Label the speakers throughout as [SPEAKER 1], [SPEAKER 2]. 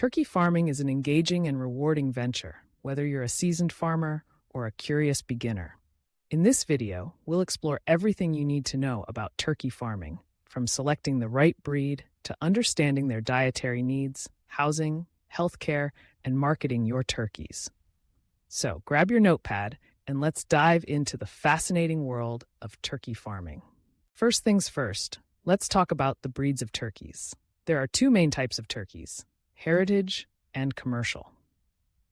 [SPEAKER 1] Turkey farming is an engaging and rewarding venture, whether you're a seasoned farmer or a curious beginner. In this video, we'll explore everything you need to know about turkey farming, from selecting the right breed to understanding their dietary needs, housing, healthcare, and marketing your turkeys. So grab your notepad and let's dive into the fascinating world of turkey farming. First things first, let's talk about the breeds of turkeys. There are two main types of turkeys: heritage and commercial.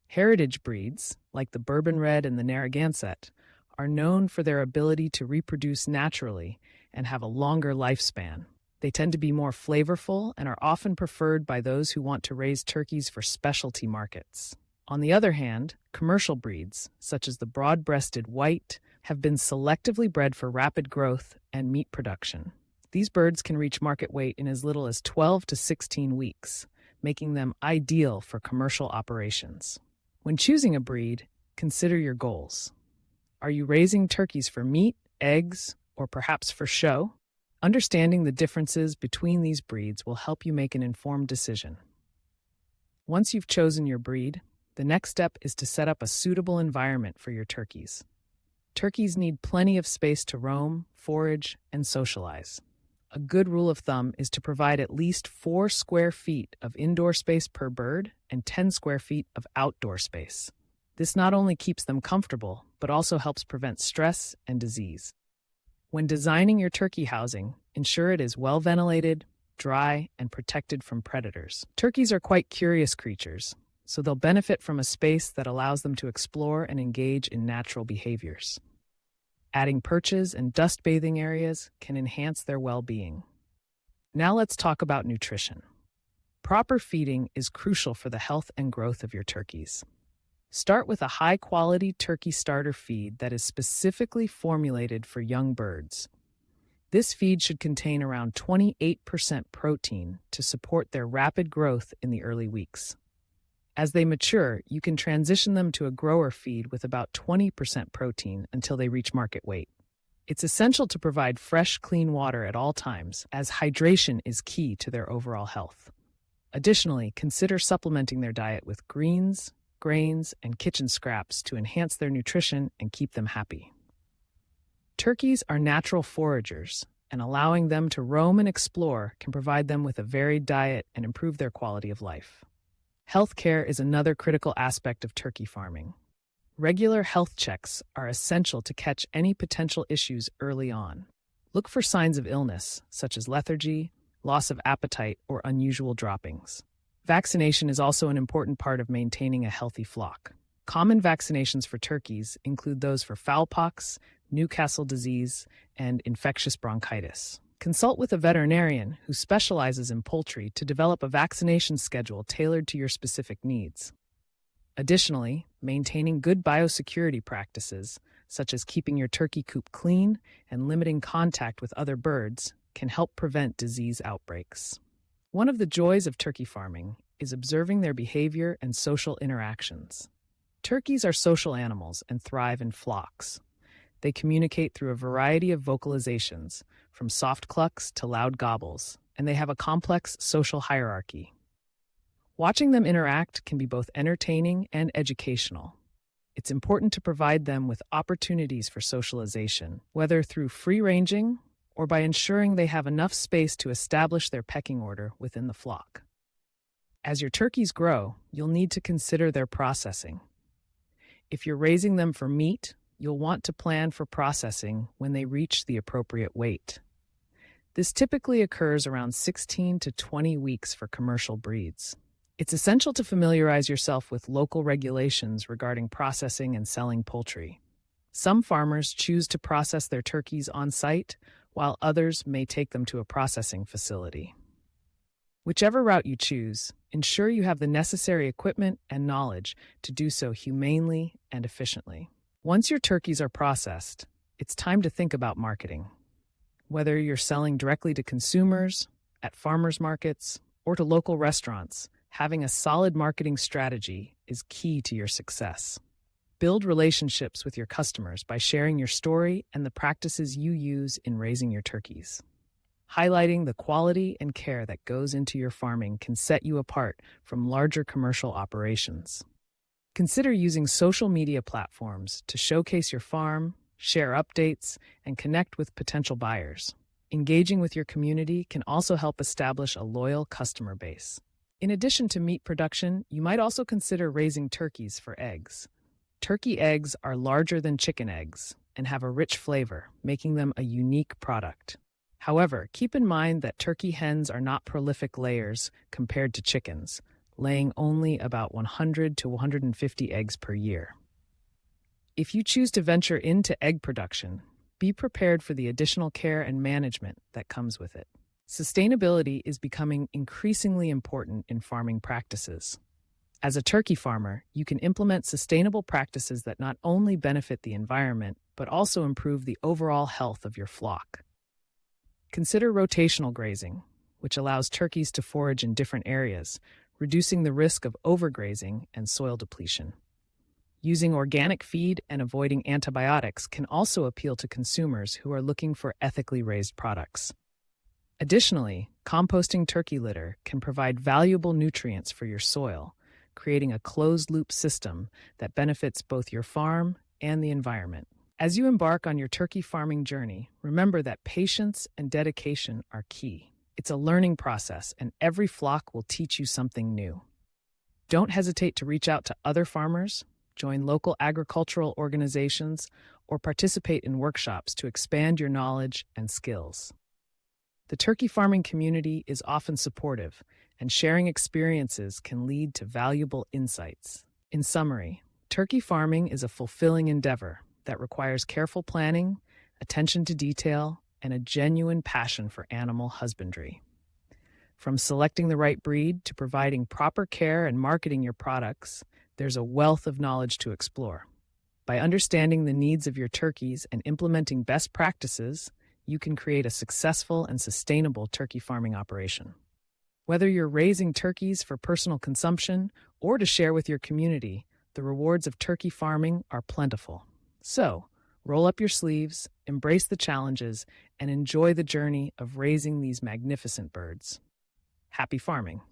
[SPEAKER 1] Heritage breeds, like the Bourbon Red and the Narragansett, are known for their ability to reproduce naturally and have a longer lifespan. They tend to be more flavorful and are often preferred by those who want to raise turkeys for specialty markets. On the other hand, commercial breeds, such as the broad-breasted white, have been selectively bred for rapid growth and meat production. These birds can reach market weight in as little as 12 to 16 weeks, making them ideal for commercial operations. When choosing a breed, consider your goals. Are you raising turkeys for meat, eggs, or perhaps for show? Understanding the differences between these breeds will help you make an informed decision. Once you've chosen your breed, the next step is to set up a suitable environment for your turkeys. Turkeys need plenty of space to roam, forage, and socialize. A good rule of thumb is to provide at least 4 square feet of indoor space per bird and 10 square feet of outdoor space. This not only keeps them comfortable, but also helps prevent stress and disease. When designing your turkey housing, ensure it is well ventilated, dry, and protected from predators. Turkeys are quite curious creatures, so they'll benefit from a space that allows them to explore and engage in natural behaviors. Adding perches and dust bathing areas can enhance their well-being. Now let's talk about nutrition. Proper feeding is crucial for the health and growth of your turkeys. Start with a high-quality turkey starter feed that is specifically formulated for young birds. This feed should contain around 28% protein to support their rapid growth in the early weeks. As they mature, you can transition them to a grower feed with about 20% protein until they reach market weight. It's essential to provide fresh, clean water at all times, as hydration is key to their overall health. Additionally, consider supplementing their diet with greens, grains, and kitchen scraps to enhance their nutrition and keep them happy. Turkeys are natural foragers, and allowing them to roam and explore can provide them with a varied diet and improve their quality of life. Healthcare is another critical aspect of turkey farming. Regular health checks are essential to catch any potential issues early on. Look for signs of illness, such as lethargy, loss of appetite, or unusual droppings. Vaccination is also an important part of maintaining a healthy flock. Common vaccinations for turkeys include those for fowlpox, Newcastle disease, and infectious bronchitis. Consult with a veterinarian who specializes in poultry to develop a vaccination schedule tailored to your specific needs. Additionally, maintaining good biosecurity practices, such as keeping your turkey coop clean and limiting contact with other birds, can help prevent disease outbreaks. One of the joys of turkey farming is observing their behavior and social interactions. Turkeys are social animals and thrive in flocks. They communicate through a variety of vocalizations, from soft clucks to loud gobbles, and they have a complex social hierarchy. Watching them interact can be both entertaining and educational. It's important to provide them with opportunities for socialization, whether through free-ranging or by ensuring they have enough space to establish their pecking order within the flock. As your turkeys grow, you'll need to consider their processing. If you're raising them for meat, you'll want to plan for processing when they reach the appropriate weight. This typically occurs around 16 to 20 weeks for commercial breeds. It's essential to familiarize yourself with local regulations regarding processing and selling poultry. Some farmers choose to process their turkeys on site, while others may take them to a processing facility. Whichever route you choose, ensure you have the necessary equipment and knowledge to do so humanely and efficiently. Once your turkeys are processed, it's time to think about marketing. Whether you're selling directly to consumers, at farmers markets, or to local restaurants, having a solid marketing strategy is key to your success. Build relationships with your customers by sharing your story and the practices you use in raising your turkeys. Highlighting the quality and care that goes into your farming can set you apart from larger commercial operations. Consider using social media platforms to showcase your farm, share updates, and connect with potential buyers. Engaging with your community can also help establish a loyal customer base. In addition to meat production, you might also consider raising turkeys for eggs. Turkey eggs are larger than chicken eggs and have a rich flavor, making them a unique product. However, keep in mind that turkey hens are not prolific layers compared to chickens, laying only about 100 to 150 eggs per year. If you choose to venture into egg production, be prepared for the additional care and management that comes with it. Sustainability is becoming increasingly important in farming practices. As a turkey farmer, you can implement sustainable practices that not only benefit the environment, but also improve the overall health of your flock. Consider rotational grazing, which allows turkeys to forage in different areas, reducing the risk of overgrazing and soil depletion. Using organic feed and avoiding antibiotics can also appeal to consumers who are looking for ethically raised products. Additionally, composting turkey litter can provide valuable nutrients for your soil, creating a closed-loop system that benefits both your farm and the environment. As you embark on your turkey farming journey, remember that patience and dedication are key. It's a learning process, and every flock will teach you something new. Don't hesitate to reach out to other farmers, join local agricultural organizations, or participate in workshops to expand your knowledge and skills. The turkey farming community is often supportive, and sharing experiences can lead to valuable insights. In summary, turkey farming is a fulfilling endeavor that requires careful planning, attention to detail, and a genuine passion for animal husbandry. From selecting the right breed to providing proper care and marketing your products, there's a wealth of knowledge to explore. By understanding the needs of your turkeys and implementing best practices, you can create a successful and sustainable turkey farming operation. Whether you're raising turkeys for personal consumption or to share with your community, the rewards of turkey farming are plentiful. So, roll up your sleeves, embrace the challenges, and enjoy the journey of raising these magnificent birds. Happy farming!